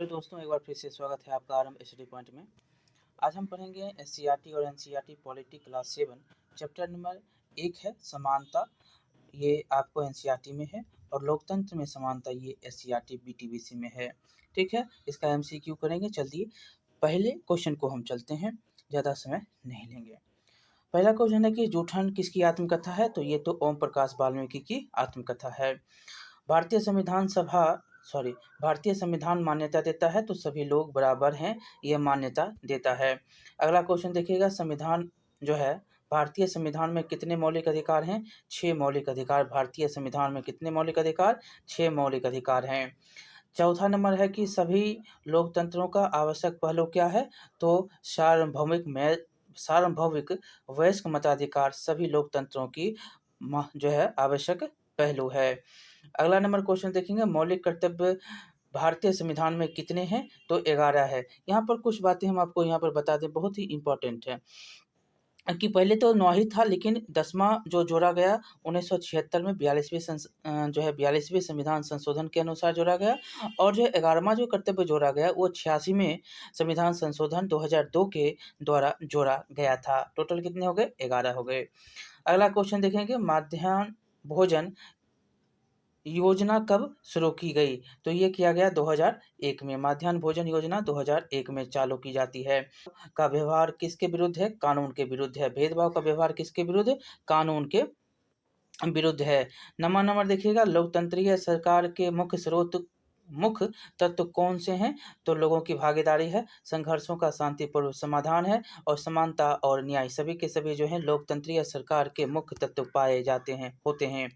तो दोस्तों एक बार फिर से स्वागत है आपका आरंभ स्टडी पॉइंट में। आज हम पढ़ेंगे एससीईआरटी और NCERT polity class 7 chapter number 1 है समानता। ये आपको एनसीईआरटी में है और लोकतंत्र में समानता ये एससीईआरटी बीटीबीसी में है। ठीक है, इसका एमसीक्यू करेंगे। चलिए पहले क्वेश्चन को हम चलते हैं, ज़्यादा समय नहीं लेंगे। पहला क्वेश्चन है कि जूठन किसकी आत्मकथा है? तो ये तो ओम प्रकाश वाल्मीकि की आत्मकथा है। भारतीय संविधान मान्यता देता है तो सभी लोग बराबर हैं, ये मान्यता देता है। अगला क्वेश्चन देखिएगा, संविधान जो है भारतीय संविधान में कितने मौलिक अधिकार हैं? 6 मौलिक अधिकार। भारतीय संविधान में कितने मौलिक अधिकार? 6 मौलिक अधिकार हैं। चौथा नंबर है कि सभी लोकतंत्रों का आवश्यक पहलू क्या है? तो सार्वभौमिक वयस्क मताधिकार सभी लोकतंत्रों की जो है आवश्यक पहलू है। अगला नंबर क्वेश्चन देखेंगे, मौलिक कर्तव्य भारतीय संविधान में कितने हैं? तो 11 है। यहाँ पर कुछ बातें हम आपको यहाँ पर बता दें, बहुत ही इम्पोर्टेंट है कि पहले तो 9 ही था, लेकिन 10वां जो जोड़ा गया 1976 में 42वें संविधान संशोधन के अनुसार जोड़ा गया, और जो 11वां जो कर्तव्य जोड़ा गया वो 86वें संविधान संशोधन 2002 के द्वारा जोड़ा गया था। टोटल कितने हो गए? 11 हो गए। अगला क्वेश्चन देखेंगे, मध्याह्न भोजन योजना कब शुरू की गई? तो ये किया गया 2001 में। मध्याह्न भोजन योजना 2001 में चालू की जाती है। का व्यवहार किसके विरुद्ध है? कानून के विरुद्ध है। भेदभाव का व्यवहार किसके विरुद्ध? कानून के विरुद्ध है। नंबर देखिएगा, लोकतंत्रीय सरकार के मुख्य तत्व कौन से हैं? तो लोगों की भागीदारी है, संघर्षों का शांतिपूर्ण समाधान है, और समानता और न्याय। सभी के सभी जो है लोकतंत्रीय सरकार के मुख्य तत्व पाए होते हैं।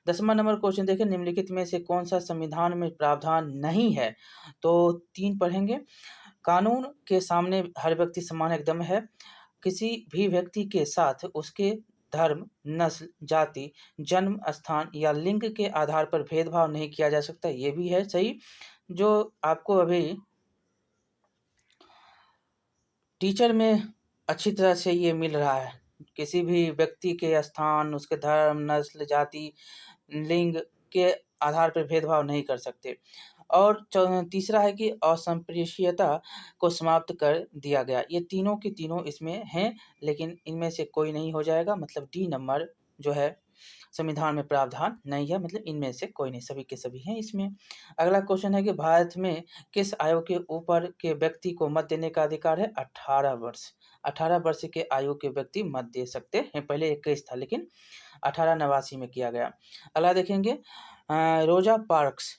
10वां नंबर क्वेश्चन देखें, निम्नलिखित में से कौन सा संविधान में प्रावधान नहीं है? तो 3 पढ़ेंगे। कानून के सामने हर व्यक्ति समान एकदम है। किसी भी व्यक्ति के साथ उसके धर्म, नस्ल, जाति, जन्म स्थान या लिंग के आधार पर भेदभाव नहीं किया जा सकता। ये भी है सही, जो आपको अभी टीचर में अच्छी तरह से ये मिल रहा है। किसी भी व्यक्ति के स्थान, उसके धर्म, नस्ल, जाति, लिंग के आधार पर भेदभाव नहीं कर सकते। और तीसरा है कि असंप्रेषीयता को समाप्त कर दिया गया। ये तीनों के तीनों इसमें हैं, लेकिन इनमें से कोई नहीं हो जाएगा। मतलब डी नंबर जो है संविधान में प्रावधान नहीं है, मतलब इनमें से कोई नहीं, सभी के सभी हैं इसमें। अगला क्वेश्चन है कि भारत में किस आयु के ऊपर के व्यक्ति को मत देने का अधिकार है? 18 वर्ष। 18 वर्ष के आयु के व्यक्ति मत दे सकते हैं। पहले 21 था, लेकिन 1889 में किया गया। अगला देखेंगे, रोजा पार्क्स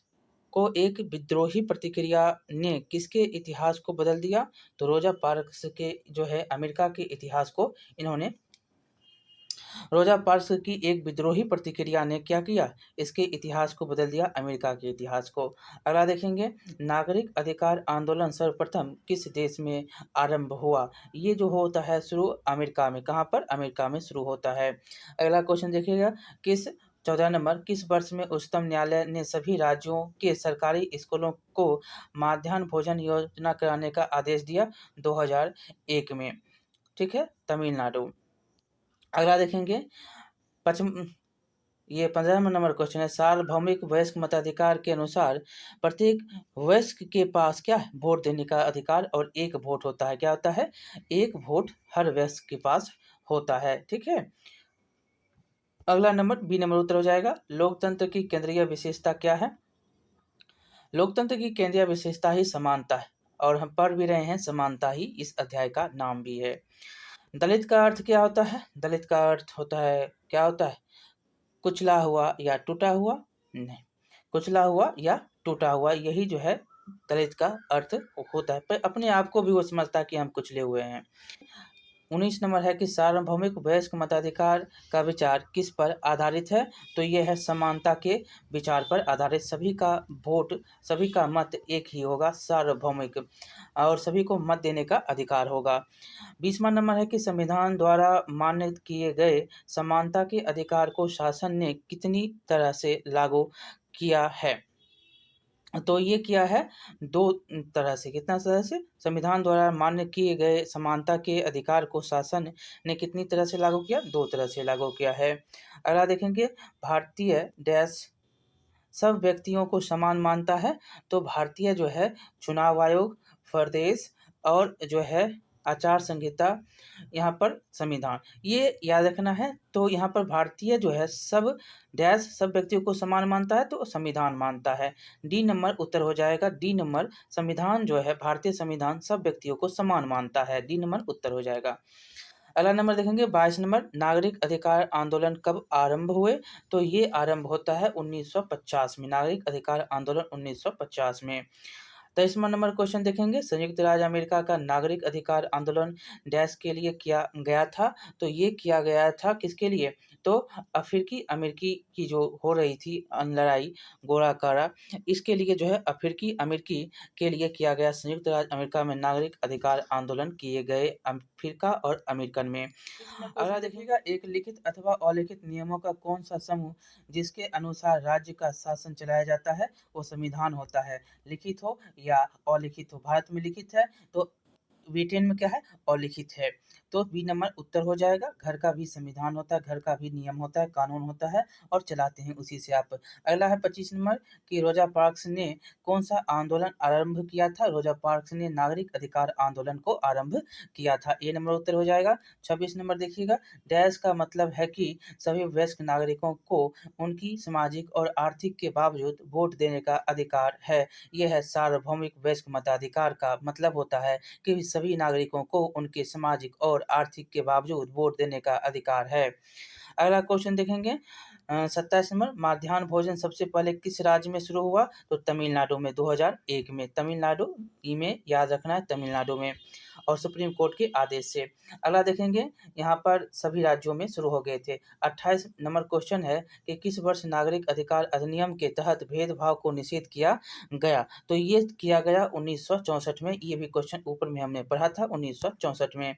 को एक विद्रोही प्रतिक्रिया ने किसके इतिहास को बदल दिया? तो रोजा पार्क्स के जो है अमेरिका के इतिहास को रोजा पार्क्स की एक विद्रोही प्रतिक्रिया ने क्या किया? इसके इतिहास को बदल दिया, अमेरिका के इतिहास को। अगला देखेंगे, नागरिक अधिकार आंदोलन सर्वप्रथम किस देश में आरंभ हुआ? ये जो होता है शुरू अमेरिका में। कहाँ पर? अमेरिका में शुरू होता है। अगला क्वेश्चन देखिएगा, 14 नंबर, किस वर्ष में उच्चतम न्यायालय ने सभी राज्यों के सरकारी स्कूलों को मध्याह्न भोजन योजना कराने का आदेश दिया? 2001 में। ठीक है, तमिलनाडु। अगला देखेंगे, 15वां नंबर क्वेश्चन है, सार्वभौमिक वयस्क मताधिकार के अनुसार प्रत्येक वयस्क के पास क्या है? वोट देने का अधिकार, और 1 वोट होता है। क्या होता है? 1 वोट हर वयस्क के पास होता है। ठीक है, अगला नंबर बी नंबर उत्तर हो जाएगा, लोकतंत्र की केंद्रीय विशेषता क्या है? लोकतंत्र की केंद्रीय विशेषता ही समानता है, और हम पढ़ भी रहे हैं, समानता ही इस अध्याय का नाम भी है। दलित का अर्थ क्या होता है? दलित का अर्थ होता है, क्या होता है? कुचला हुआ या टूटा हुआ? नहीं, कुचला हुआ या टूटा हुआ, यही जो है दलित का अर्थ होता है। पर अपने आप को भी वो समझता है कि हम कुचले हुए हैं। 19 नंबर है कि सार्वभौमिक वयस्क मताधिकार का विचार किस पर आधारित है? तो ये है समानता के विचार पर आधारित। सभी का वोट, सभी का मत एक ही होगा, सार्वभौमिक, और सभी को मत देने का अधिकार होगा। 20वां नंबर है कि संविधान द्वारा मान्य किए गए समानता के अधिकार को शासन ने कितनी तरह से लागू किया है? तो ये किया है 2 तरह से। कितना तरह से? संविधान द्वारा मान्य किए गए समानता के अधिकार को शासन ने कितनी तरह से लागू किया? 2 तरह से लागू किया है। अगला देखेंगे, भारतीय डैश सब व्यक्तियों को समान मानता है? तो भारतीय जो है चुनाव आयोग, प्रदेश और जो है आचार संहिता, यहाँ पर संविधान, ये याद रखना है। तो यहाँ पर भारतीय जो है सब डैश सब व्यक्तियों को समान मानता है, तो संविधान मानता है। डी नंबर उत्तर हो जाएगा। डी नंबर संविधान जो है, भारतीय संविधान सब व्यक्तियों को समान मानता है। डी नंबर उत्तर हो जाएगा। अगला नंबर देखेंगे 22 नंबर, नागरिक अधिकार आंदोलन कब आरंभ हुए? तो ये आरंभ होता है 1950 में। नागरिक अधिकार आंदोलन 1950 में। 23वां नंबर क्वेश्चन देखेंगे, संयुक्त राज्य अमेरिका का नागरिक अधिकार आंदोलन डैश के लिए किया गया था? तो ये किया गया था किसके लिए? तो अफ्रीकी अमेरिकी की जो हो रही थी लड़ाई गोरा कारा, इसके लिए जो है अफ्रीकी अमेरिकी के लिए किया गया। संयुक्त राज्य अमेरिका में नागरिक अधिकार आंदोलन किए गए अफ्रीका और अमेरिकन में। अगला देखिएगा, एक लिखित अथवा अलिखित नियमों का कौन सा समूह जिसके अनुसार राज्य का शासन चलाया जाता है वो संविधान होता है? लिखित हो या अलिखित हो। भारत में लिखित है, तो ब्रिटेन में क्या है? अलिखित है। तो बी नंबर उत्तर हो जाएगा। घर का भी संविधान होता है, घर का भी नियम होता है, कानून होता है और चलाते हैं उसी से आप। अगला है 25 नंबर कि रोजा पार्क्स ने कौन सा आंदोलन आरंभ किया था? रोजा पार्क्स ने नागरिक अधिकार आंदोलन को आरंभ किया था। ए नंबर उत्तर हो जाएगा। 26 नंबर देखिएगा, डैश का मतलब है कि सभी वयस्क नागरिकों को उनकी सामाजिक और आर्थिक के बावजूद वोट देने का अधिकार है। यह है सार्वभौमिक वयस्क मताधिकार का मतलब होता है कि सभी नागरिकों को उनके सामाजिक और आर्थिक के बावजूद वोट देने का अधिकार है। अगला क्वेश्चन देखेंगे 27 नंबर, मध्याह्न भोजन सबसे पहले किस राज्य में शुरू हुआ? तो तमिलनाडु में 2001 में। तमिलनाडु में याद रखना है, तमिलनाडु में, और सुप्रीम कोर्ट के आदेश से। अगला देखेंगे, यहाँ पर सभी राज्यों में शुरू हो गए थे। 28 नंबर क्वेश्चन है कि किस वर्ष नागरिक अधिकार अधिनियम के तहत भेदभाव को निषेध किया गया? तो ये किया गया 1964 में। ये भी क्वेश्चन ऊपर में हमने पढ़ा था 1964 में।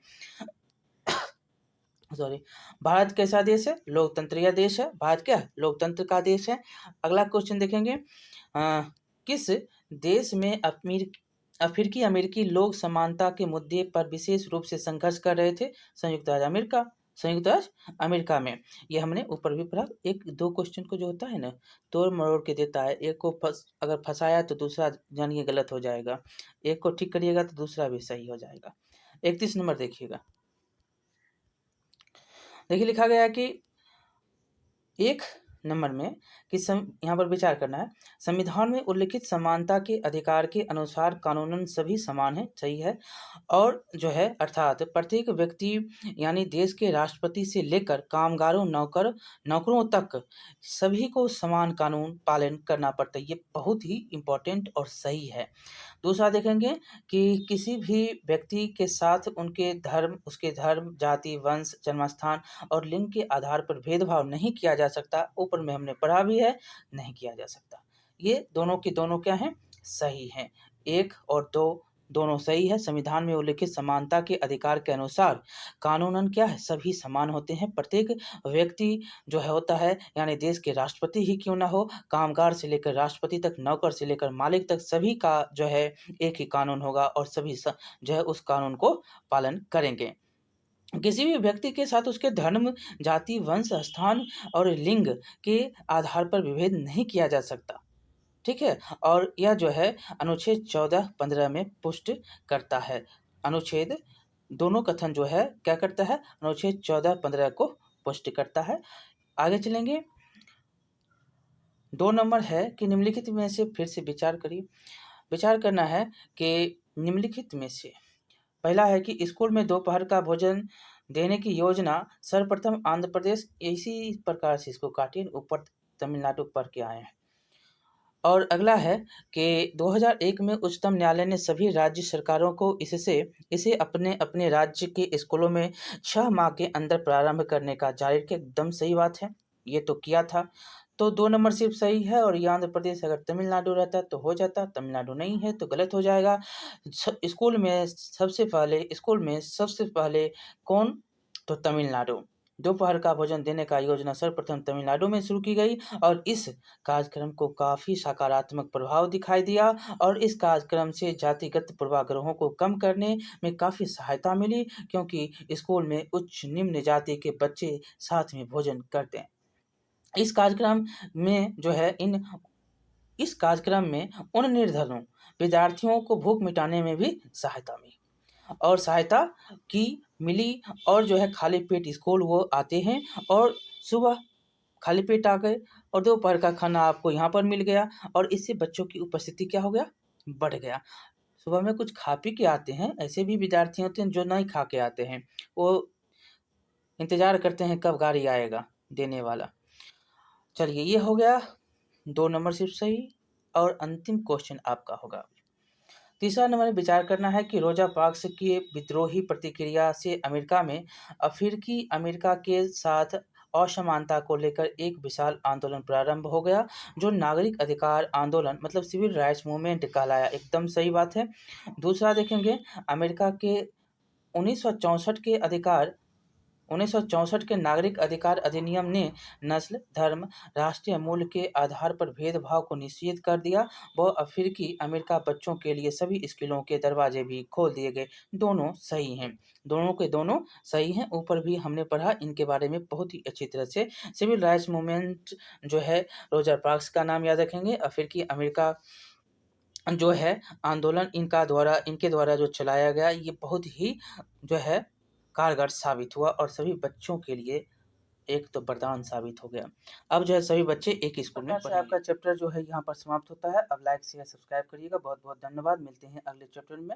सॉरी। भारत कैसा देश है? लोकतंत्रीय देश है। भारत क्या है? लोकतंत्र का देश है। अगला क्वेश्चन देखेंगे, किस देश में अफ्रीकी अमेरिकी लोग समानता के मुद्दे पर विशेष रूप से संघर्ष कर रहे थे? संयुक्त राज्य अमेरिका। संयुक्त राज्य अमेरिका में। ये हमने ऊपर भी पढ़ा। एक दो क्वेश्चन को जो होता है ना, तोड़ मरोड़ के देता है। एक को अगर फंसाया तो दूसरा जानिए गलत हो जाएगा, एक को ठीक करिएगा तो दूसरा भी सही हो जाएगा। 31 नंबर देखिएगा, देखिए लिखा गया है कि एक नंबर में कि यहाँ पर विचार करना है, संविधान में उल्लिखित समानता के अधिकार के अनुसार कानूनन सभी समान हैं। सही है। और जो है अर्थात प्रत्येक व्यक्ति यानी देश के राष्ट्रपति से लेकर कामगारों नौकरों तक सभी को समान कानून पालन करना पड़ता है। ये बहुत ही इम्पोर्टेंट और सही है। दूसरा देखेंगे कि किसी भी व्यक्ति के साथ उसके धर्म, जाति, वंश, जन्मस्थान और लिंग के आधार पर भेदभाव नहीं किया जा सकता। ऊपर में हमने पढ़ा भी है, नहीं किया जा सकता। ये दोनों की दोनों क्या हैं? सही हैं। 1 और 2 दोनों सही है। संविधान में उल्लिखित समानता के अधिकार के अनुसार कानूनन क्या है? सभी समान होते हैं। प्रत्येक व्यक्ति जो है होता है, यानी देश के राष्ट्रपति ही क्यों ना हो, कामगार से लेकर राष्ट्रपति तक, नौकर से लेकर मालिक तक, सभी का जो है एक ही कानून होगा और सभी जो है उस कानून को पालन करेंगे। किसी भी व्यक्ति के साथ उसके धर्म, जाति, वंश, स्थान और लिंग के आधार पर विभेद नहीं किया जा सकता। ठीक है। और यह जो है अनुच्छेद 14-15 में पुष्ट करता है। अनुच्छेद दोनों कथन जो है क्या करता है? अनुच्छेद 14-15 को पुष्ट करता है। आगे चलेंगे। 2 नंबर है कि निम्नलिखित में से फिर से विचार करिए। विचार करना है कि निम्नलिखित में से पहला है कि स्कूल में दोपहर का भोजन देने की योजना सर्वप्रथम आंध्र प्रदेश, इसी प्रकार से इसको काटिए, ऊपर तमिलनाडु पढ़ के आए हैं। और अगला है कि 2001 में उच्चतम न्यायालय ने सभी राज्य सरकारों को इसे अपने अपने राज्य के स्कूलों में 6 माह के अंदर प्रारंभ करने का जारी किया। एकदम सही बात है, ये तो किया था। तो 2 नंबर सिर्फ सही है और ये आंध्र प्रदेश, अगर तमिलनाडु रहता तो हो जाता, तमिलनाडु नहीं है तो गलत हो जाएगा। स्कूल में सबसे पहले कौन? तो तमिलनाडु। दोपहर का भोजन देने का योजना सर्वप्रथम तमिलनाडु में शुरू की गई और इस कार्यक्रम को काफ़ी सकारात्मक प्रभाव दिखाई दिया और इस कार्यक्रम से जातिगत पूर्वाग्रहों को कम करने में काफ़ी सहायता मिली, क्योंकि स्कूल में उच्च निम्न जाति के बच्चे साथ में भोजन करते हैं। इस कार्यक्रम में जो है इन इस कार्यक्रम में उन निर्धनों विद्यार्थियों को भूख मिटाने में भी सहायता मिली और सहायता की मिली और जो है खाली पेट स्कूल वो आते हैं और सुबह खाली पेट आ गए और दोपहर का खाना आपको यहाँ पर मिल गया और इससे बच्चों की उपस्थिति क्या हो गया? बढ़ गया। सुबह में कुछ खा पी के आते हैं, ऐसे भी विद्यार्थी होते हैं जो नहीं खा के आते हैं। वो इंतज़ार करते हैं कब गाड़ी आएगा देने वाला। चलिए ये हो गया 2 नंबर सिर्फ सही और अंतिम क्वेश्चन आपका होगा। तीसरा नंबर विचार करना है कि रोजा पार्क्स की विद्रोही प्रतिक्रिया से अमेरिका में अफ्रीकी अमेरिका के साथ असमानता को लेकर एक विशाल आंदोलन प्रारंभ हो गया जो नागरिक अधिकार आंदोलन मतलब सिविल राइट्स मूवमेंट कहलाया। एकदम सही बात है। दूसरा देखेंगे अमेरिका के 1964 के अधिकार 1964 के नागरिक अधिकार अधिनियम ने नस्ल, धर्म, राष्ट्रीय मूल्य के आधार पर भेदभाव को निषेध कर दिया। वह अफ्रीकी अमेरिका बच्चों के लिए सभी स्कूलों के दरवाजे भी खोल दिए गए। दोनों सही हैं, दोनों के दोनों सही हैं। ऊपर भी हमने पढ़ा इनके बारे में बहुत ही अच्छी तरह से। सिविल राइट्स मूवमेंट जो है रोजर पार्क्स का नाम याद रखेंगे। अफ्रीकी अमेरिका जो है आंदोलन इनके द्वारा जो चलाया गया ये बहुत ही जो है कारगर साबित हुआ और सभी बच्चों के लिए एक तो वरदान साबित हो गया। अब जो है सभी बच्चे एक स्कूल में पढ़ेंगे। आपका चैप्टर जो है यहाँ पर समाप्त होता है। अब लाइक शेयर सब्सक्राइब करिएगा। बहुत बहुत धन्यवाद। मिलते हैं अगले चैप्टर में।